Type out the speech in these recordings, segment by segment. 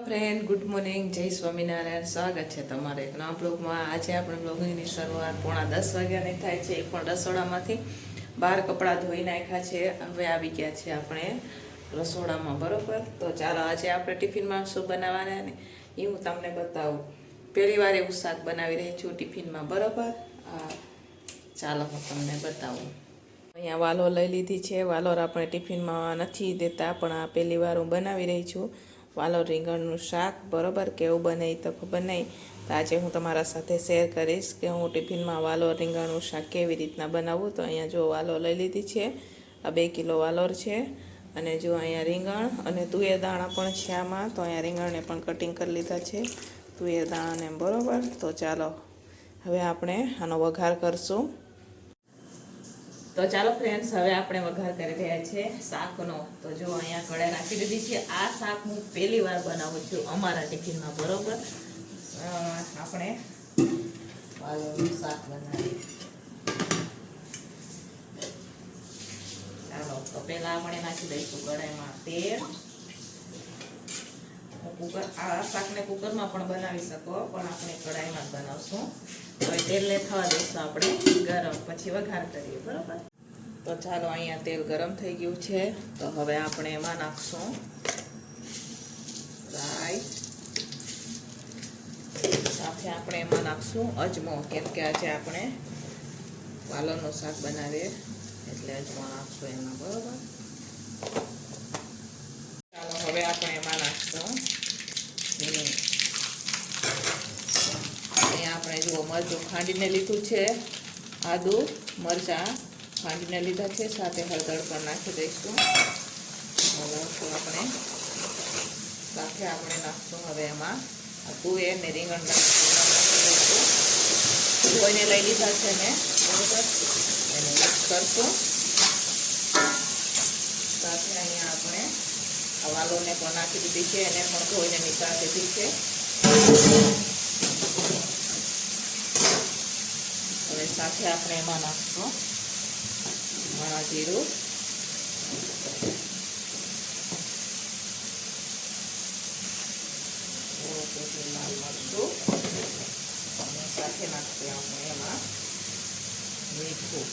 Friend good morning, જય સ્વામિનારાયણ. સ્વાગત છે તમારે એક નવા બ્લોગમાં. આજે આપણે બ્લોગિંગની શરૂઆત 9:30 વાગ્યાની થાય છે. પણ રસોડામાંથી બહાર કપડાં ધોઈ નાખ્યા છે. હવે આવી ગયા છે આપણે રસોડામાં, બરોબર. તો ચાલો આજે આપણે ટિફિનમાં શું બનાવવાના ને એ હું તમને બતાવું. પહેલી વાર એવું શાક બનાવી રહી છું ટિફિનમાં, બરોબર. ચાલો હું તમને બતાવું. અહીંયા વાલોર લઈ લીધી છે. વાલોર આપણે ટિફિનમાં નથી દેતા, પણ આ પહેલી વાર હું બનાવી રહી છું વાલોર રીંગણનું શાક, બરોબર. કેવું બને એ તો ખબર નહીં, તો આજે હું તમારા સાથે શેર કરીશ કે હું ટિફિનમાં વાલોર રીંગણનું શાક કેવી રીતના બનાવું. તો અહીંયા જો વાલોર લઈ લીધી છે, આ 2 કિલો વાલોર છે. અને જો અહીંયા રીંગણ અને તુવેર દાણા પણ છે આમાં, તો અહીંયા રીંગણને પણ કટિંગ કરી લીધા છે, તુવેર દાણાને, બરોબર. તો ચાલો હવે આપણે આનો વઘાર કરશું. તો ચાલો ફ્રેન્ડ્સ, હવે આપણે વઘાર કરી રહ્યા છે શાકનો. તો જો અહીંયા કઢાઈ નાખી દીધી છે. આ શાક હું પહેલી વાર બનાવું છું અમારા ટિફિનમાં, બરોબર. આપણે વાલોરનું શાક બનાવીએ. ચાલો, તો પહેલા આપણે નાખી દઈશું કઢાઈમાં તેલ. આ શાકને કુકરમાં પણ બનાવી શકો, પણ આપણે કઢાઈમાં જ બનાવશું. હવે તેલને થવા દઈશું આપણે ગરમ, પછી વઘાર કરીએ, બરોબર. તો ચાલો, અહીંયા તેલ ગરમ થઈ ગયું છે. તો હવે આપણે એમાં નાખશું રાઈ, સાથે આપણે એમાં નાખશું અજમો, કેમ કે આજે આપણે વાલોરનું શાક બનાવીએ એટલે અજમો નાખશું એમાં, બરોબર. ચાલો, હવે આપણે એમાં નાખશું હિંગ. અહીંયા આપણે જુઓ મરચું ખાંડીને લીધું છે, આદુ મરચાં ખાંડીને લીધા છે, સાથે હળદર પણ નાખી દઈશું. આપણે સાથે આપણે નાખશું હવે એમાં તુવેર ને રીંગણ નાખી દઈશું. ધોઈને લઈ લીધા છે ને, બરોબર. એને મિક્સ કરશું. સાથે અહીંયા આપણે આ વાલોરને પણ નાખી દીધી છે, એને પણ ધોઈને નીકાળી દીધી છે. હવે સાથે આપણે એમાં નાખશું ધાણા જીરું, લાલ મરચું, અને સાથે નાખીએ આપણે એમાં મીઠું.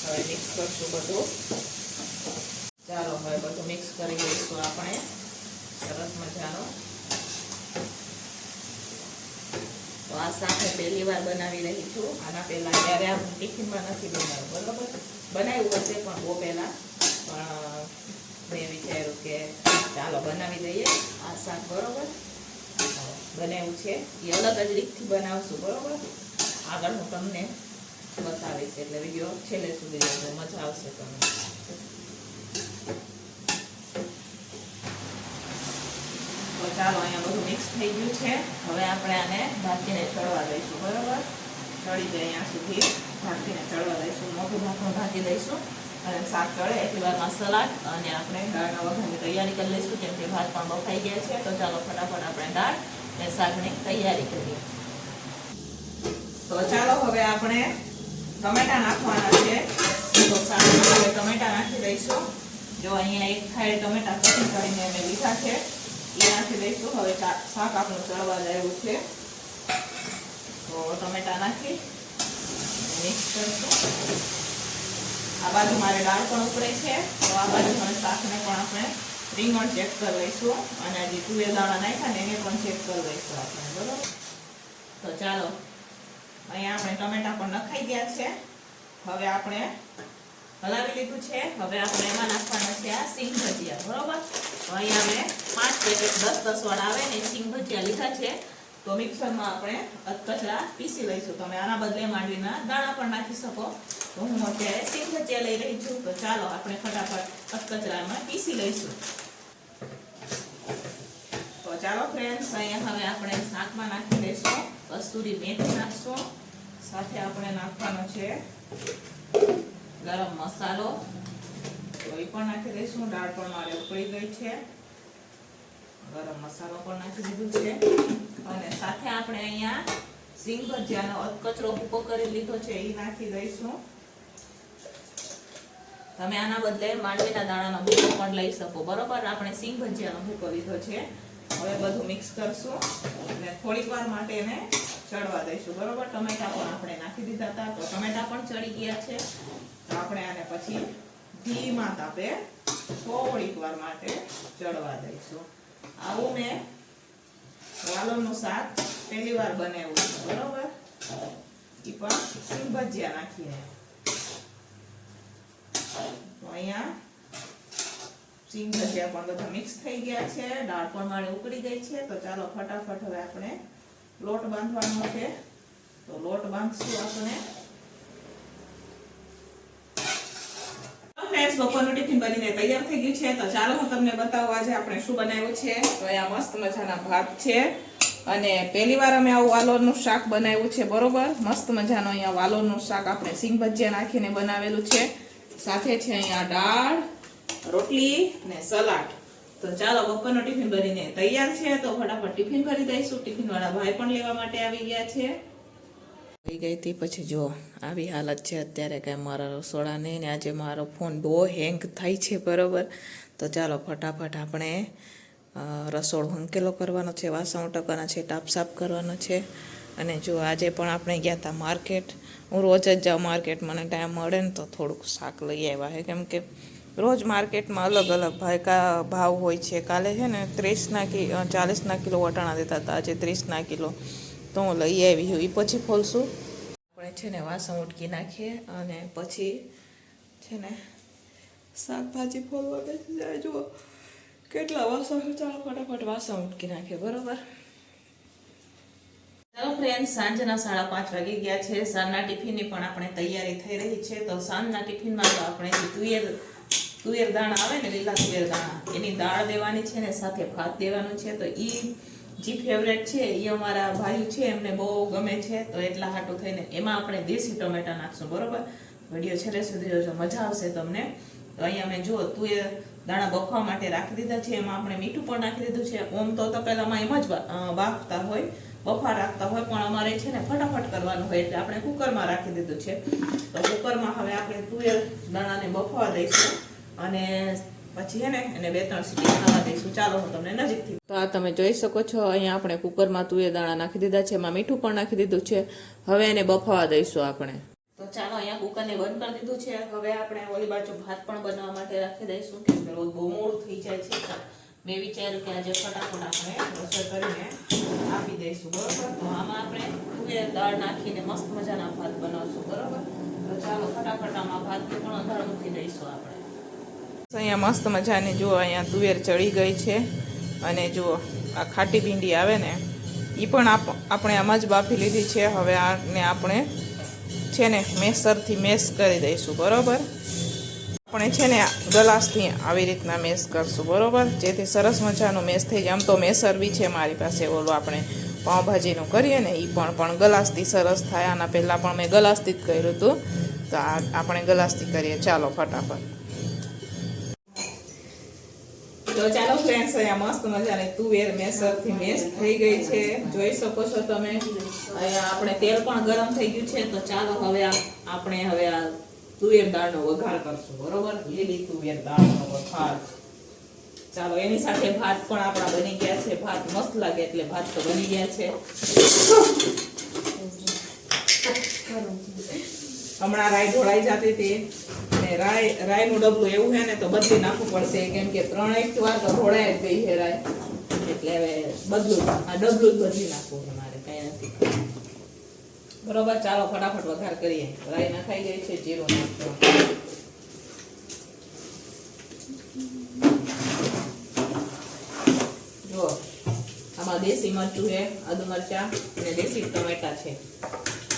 હવે મિક્સ કરશું બધું. ચાલો, હવે બધું મિક્સ કરી દઈશું આપણે સરસ મજાનું. તો આ સાથે પહેલી વાર બનાવી રહી છું. આના પહેલાં ત્યારે આ ટિફિનમાં નથી બનાવ્યું, બરોબર. બનાવ્યું હશે પણ બહુ પહેલાં, પણ મેં વિચાર્યું કે ચાલો બનાવી દઈએ આ શાક, બરોબર. બનાવ્યું છે એ અલગ જ રીતથી બનાવશું, બરોબર. આગળ હું તમને બતાવીશ, એટલે વિડીયો છેલ્લે સુધી જોજો, મજા આવશે તમને. ચાલો, અહીંયા બધું મિક્સ થઈ ગયું છે. હવે આપણે આને ઢાંકીને ચડવા દઈશું, બરોબર. ચડી જાય અહીંયા સુધી ઢાંકીને ચડવા દઈશું. મોટું ઢાંકણું ઢાંકી દઈશું અને શાક ચડે એટલી વારમાં સલાડ અને આપણે દાળના વઘારની તૈયારી કરી લઈશું, કેમ કે ભાત પણ બફાઈ ગયા છે. તો ચાલો ફટાફટ આપણે દાળ અને શાકની તૈયારી કરીએ. તો ચાલો, હવે આપણે ટમેટા નાખવાના છે. તો શાકમાં હવે ટમેટા નાખી દઈશું. જો અહીંયા એક થાળી ટમેટા કટિંગ કરીને મેં લીધા છે, એ નાખી દઈશું. હવે શાક આપણું ચડવા જાય છે. તો ટમેટા નાખી મિક્સ કરશું. આ બાજુ મારે દાળ પણ ઉકળે છે, તો આ બાજુ હવે શાકને પણ આપણે રીંગણ ચેક કરી લઈશું, અને જે તુવેર દાણા નાખ્યા ને એને પણ ચેક કરી લઈશું આપણે, બરોબર. તો ચાલો, અહીંયા આપણે ટમેટા પણ નખાઈ ગયા છે. હવે આપણે હલાવી લીધું છે. હવે આપણે એમાં નાખવાના છે આ સિંગ ભજીયા, બરોબર. તો અહીંયા મેં 5 પેકેટ 10-10 વાળા આવે ને સિંગ ભજીયા લીધા છે. તો મિક્સરમાં આપણે કચરા પીસી લઈશું. તમે આના બદલે માંડવીના દાણા પણ નાખી શકો. તો હું અત્યારે સિંગ ભજીયા લઈ રહી છું. તો ચાલો આપણે ફટાફટ કચરામાં પીસી લઈશું. તો ચાલો ફ્રેન્ડ્સ, અહીંયા હવે આપણે શાકમાં નાખી દઈશું કસૂરી મેથી નાખશું. સાથે આપણે નાખવાનો છે ગરમ મસાલો, તો એ પણ નાખી દઈશું. દાળ પણ મારે ઉકળી ગઈ છે, ગરમ મસાલો પણ નાખી દીધું છે. અને સાથે આપણે અહીંયા સિંગ ભજીયાનો કચરો ભૂકો કરી લીધો છે, એ નાખી દઈશું. તમે આના બદલે માંડવીના દાણાનો ભૂકો પણ લઈ શકો. બરોબર, આપણે સિંગ ભજીયાનો ભૂકો લીધો છે. હવે બધું મિક્સ કરશું અને થોડીક વાર માટે એને ચડવા દઈશું. બરોબર, ટમેટા પણ આપણે નાખી દીધા હતા, તો ટમેટા પણ ચડી ગયા છે. તો આપણે આને પછી ધીમા તાપે થોડીક વાર માટે ચડવા દઈશું. આવું મેં વાલોરનું શાક પહેલી વાર બનાવ્યું છે. બરોબર, એ પણ સિંગ ભજીયા નાખીને. તો અહીંયા સિંગ ભજીયા પણ બધા મિક્સ થઈ ગયા છે. દાળ પણ મારી ઉકળી ગઈ છે. તો ચાલો ફટાફટ હવે આપણે લોટ બાંધવાનો છે. તો લોટ બાંધશું આપણે. ફ્રેન્ડ્સ, બપોરનું ટિફિન બનીને તૈયાર થઈ ગયું છે. તો ચાલો હું તમને બતાવું આજે આપણે શું બનાવ્યું છે. તો અહીંયા મસ્ત મજાના ભાત છે અને પહેલી વાર અમે આવું વાલોરનું શાક બનાવ્યું છે. બરોબર, મસ્ત મજાનો અહીંયા વાલોરનું શાક આપણે સિંગ ભજીયા નાખીને બનાવેલું છે. સાથે છે અહીંયા દાળ, રોટલી ને સલાડ. તો ચાલો બપોરનું ટિફિન બનીને તૈયાર છે. તો ફટાફટ ટિફિન કરી દઈશું. ટિફિન વાળા ભાઈ પણ લેવા માટે આવી ગયા છે. થઈ ગઈ હતી પછી જો આવી હાલત છે અત્યારે કે મારા રસોડાની ને આજે મારો ફોન બહુ હેંગ થાય છે. બરોબર, તો ચાલો ફટાફટ આપણે રસોડું હંકેલો કરવાનો છે, વાસણ ઉટકવાના છે, ટાપ સાફ કરવાનો છે. અને જો આજે પણ આપણે ગયા હતા માર્કેટ. હું રોજ જ જાઉં માર્કેટ, મને ટાઈમ મળે ને તો થોડુંક શાક લઈ આવ્યા છે. કેમ કે રોજ માર્કેટમાં અલગ અલગ ભાવ હોય છે. કાલે છે ને 40ના કિલો વટાણા દેતા હતા, આજે 30ના કિલો. તો હું લઈ આવી છું. એ પછી ખોલશું. આપણે છે ને વાસણ ઉટકી નાખીએ અને પછી છે ને શાકભાજી ફોલવા બેસી જાય. જુઓ કેટલા વાસણ. ચાલો ફટાફટ વાસણ ઉટકી નાખીએ. બરોબર, ચાલો ફ્રેન્ડ, સાંજના 5:30 વાગી ગયા છે. સાંજના ટિફિનની પણ આપણે તૈયારી થઈ રહી છે. તો સાંજના ટિફિનમાં તો આપણે તુવેર દાણા આવે ને, લીલા તુવેર દાણા, એની દાળ દેવાની છે ને સાથે ભાત દેવાનું છે. તો એ જે ફેવરેટ છે એ અમારા ભાઈ છે, એમને બહુ ગમે છે. તો એટલા હાટું થઈને એમાં આપણે દેશી ટમેટા નાખશું. બરોબર, વિડીયો છેલ્લે સુધી જોજો, મજા આવશે તમને. તો અહીંયા મેં જુઓ તુવેર દાણા બફવા માટે રાખી દીધા છે. એમાં આપણે મીઠું પણ નાખી દીધું છે. ઓમ તો તપેલામાં એમ જ બાફતા હોય, બફા રાખતા હોય, પણ અમારે છે ને ફટાફટ કરવાનું હોય એટલે આપણે કુકરમાં રાખી દીધું છે. તો કુકરમાં હવે આપણે તુવેર દાણાને બફવા દઈશું અને પછી છે ને એને 2-3 સીટી ખાવા દઈશું. ચાલો હું તમને નજીકથી. તો આ તમે જોઈ શકો છો, અહીંયા આપણે કુકરમાં તુવેર દાણા નાખી દીધા છે, એમાં મીઠું પણ નાખી દીધું છે. હવે એને બફાવા દઈશું આપણે. તો ચાલો અહીંયા કુકરને બંધ કરી દીધું છે. હવે આપણે ઓલી બાજુ ભાત પણ બનાવવા માટે રાખી દઈશું, કેમ કે રોજ બહુ મોડું થઈ જાય છે. મેં વિચાર્યું કે આજે ફટાફટ આપણે રસોઈ કરીને આપી દઈશું. બરોબર, તો આમાં આપણે તુવેર દાળ નાખીને મસ્ત મજાના ભાત બનાવશું. બરોબર, તો ચાલો ફટાફટ આમાં ભાત પણ અંધારો મૂકી દઈશું આપણે. અહીંયા મસ્ત મજાની જુઓ અહીંયા તુવેર ચડી ગઈ છે. અને જુઓ આ ખાટી ભીંડી આવે ને એ પણ આપણે આમાં જ બાફી લીધી છે. હવે આને આપણે છે ને મેસરથી મેશ કરી દઈશું. બરોબર, આપણે છે ને ગલાસથી આવી રીતના મેશ કરશું. બરોબર, જેથી સરસ મજાનું મેશ થઈ જાય. આમ તો મેસર બી છે મારી પાસે, ઓલું આપણે પાઉંભાજીનું કરીએ ને એ પણ ગલાસથી સરસ થાય. આના પહેલાં પણ મેં ગલાસથી જ કર્યું હતું, તો આપણે ગલાસથી કરીએ. ચાલો ફટાફટ. તો ચાલો ફ્રેન્ડ્સ, અહીંયા મસ્ત મજાની તુવેર મેસરથી મેશ થઈ ગઈ છે, જોઈ શકો છો તમે. અહીંયા આપણે તેલ પણ ગરમ થઈ ગયું છે. તો ચાલો હવે આપણે આ તુવેર દાળનો વઘાર કરશું. બરોબર, લીલી તુવેર દાળનો વઘાર. ચાલો એની સાથે ભાત પણ આપણા બની ગયા છે. ભાત મસ્ત લાગે એટલે ભાત તો બની ગયા છે. હમણાં રાઈ ઢોળાઈ જતી હતી અને રાઈનું ડબલું એવું છે ને તો બદલી નાખવું પડશે, કેમ કે 3-1 વાર તો ઢોળાઈ જ ગઈ છે રાઈ. એટલે હવે આ ડબલું જ બદલી નાખવું છે મારે, કઈ નથી. બરોબર, ચાલો ફટાફટ વઘાર કરીએ. રાઈ નાખાઈ ગઈ છે, જીરું નાખશું. જો આમાં દેશી મરચું છે, આદુ મરચા અને દેશી ટમેટા છે.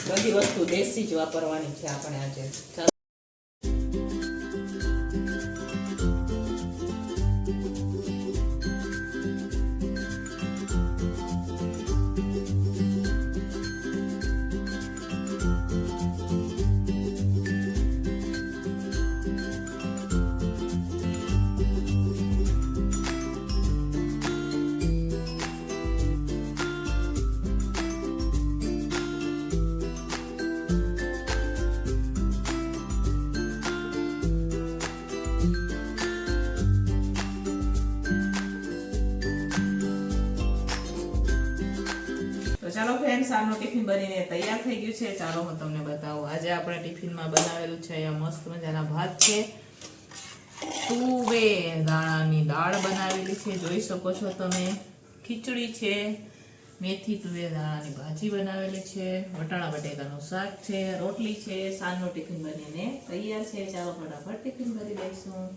બધી વસ્તુ દેશી જ વાપરવાની છે આપણે આજે. ચાલો ફ્રેન્ડ્સ, આમનું ટિફિન બનીને તૈયાર થઈ ગયું છે. ચાલો હું તમને બતાવું. આજે આપણે ટિફિનમાં બનાવેલું છે અહીંયા મસ્ત મજાના ભાત છે, તુવેર દાણાની દાળ બનાવેલી છે, જોઈ શકો છો તમે. ખીચડી છે, મેથી તુવેર દાણાની ભાજી બનાવેલી છે, વટાણા બટેકાનું શાક છે, રોટલી છે. સાંજનું ટિફિન બનીને તૈયાર છે. ચાલો ફટાફટ ટિફિન ભરી દઈશું.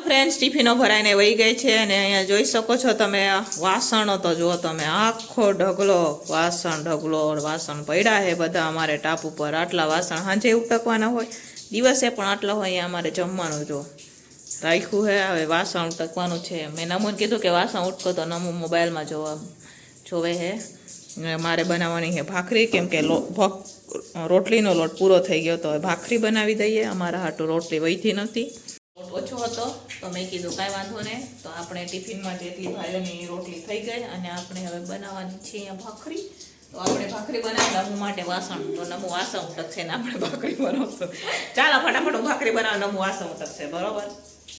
ફ્રેન્ડ્સ, ટિફિનો ભરાઈને વહી ગઈ છે અને અહીંયા જોઈ શકો છો તમે. વાસણો તો જુઓ તમે, આખો ઢગલો વાસણ પડ્યા છે બધા અમારે ટાપ ઉપર. આટલા વાસણ સાંજે ઉટકવાના હોય, દિવસે પણ આટલા હોય. અહીંયા અમારે જમવાનું જો રાખ્યું છે. હવે વાસણ ઉટકવાનું છે. મેં નમૂને કીધું કે વાસણ ઉટકો તો નમૂ મોબાઈલમાં જોવે છે. મારે બનાવવાની છે ભાખરી, કેમ કે રોટલીનો લોટ પૂરો થઈ ગયો તો ભાખરી બનાવી દઈએ. અમારા હાટું રોટલી વહીથી નથી, ઓછો હતો તો મેં કીધું કાંઈ વાંધો ને. તો આપણે ટિફિનમાં જેટલી ભાઈઓની રોટલી થઈ ગઈ અને આપણે હવે બનાવવાની છે અહીંયા ભાખરી. તો આપણે ભાખરી બનાવી નમું માટે વાસણ, તો નમું વાસણ ઉટકશે ને આપણે ભાખરી બનાવશું. ચાલો ફટાફટ હું ભાખરી બનાવ, નમું વાસણ ઉટકશે. બરોબર.